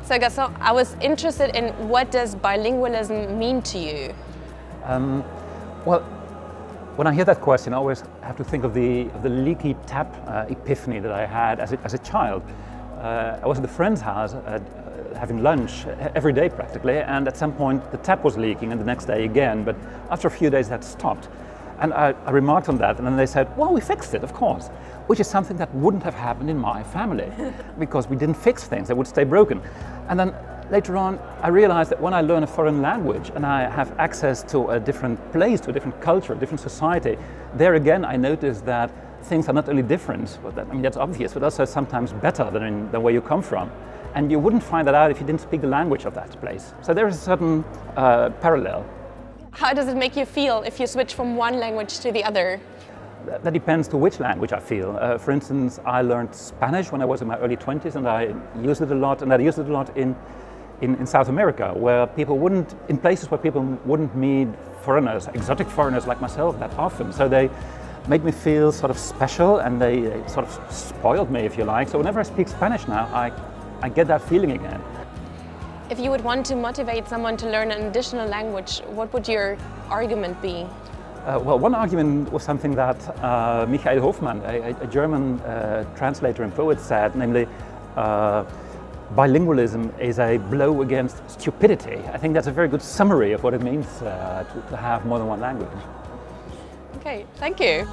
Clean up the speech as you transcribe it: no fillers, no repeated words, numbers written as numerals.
So I was interested in what does bilingualism mean to you? Well, when I hear that question, I always have to think of the leaky tap epiphany that I had as a child. I was at a friend's house having lunch every day practically, and at some point the tap was leaking, and the next day again, but after a few days that stopped. And I remarked on that, and then they said, well, we fixed it, of course, which is something that wouldn't have happened in my family because we didn't fix things, they would stay broken. And then later on, I realized that when I learn a foreign language and I have access to a different place, to a different culture, a different society, there again I noticed that things are not only different, but that, I mean, that's obvious, but also sometimes better than where you come from. And you wouldn't find that out if you didn't speak the language of that place. So there is a certain parallel. How does it make you feel if you switch from one language to the other? That depends to which language I feel. For instance, I learned Spanish when I was in my early 20s, and I used it a lot, and I used it a lot in South America, where people wouldn't, in places where people wouldn't meet foreigners, exotic foreigners like myself that often. So they made me feel sort of special, and they sort of spoiled me, if you like. So whenever I speak Spanish now, I get that feeling again. If you would want to motivate someone to learn an additional language, what would your argument be? Well, one argument was something that Michael Hofmann, a German translator and poet, said, namely, bilingualism is a blow against stupidity. I think that's a very good summary of what it means to have more than one language. Okay, thank you.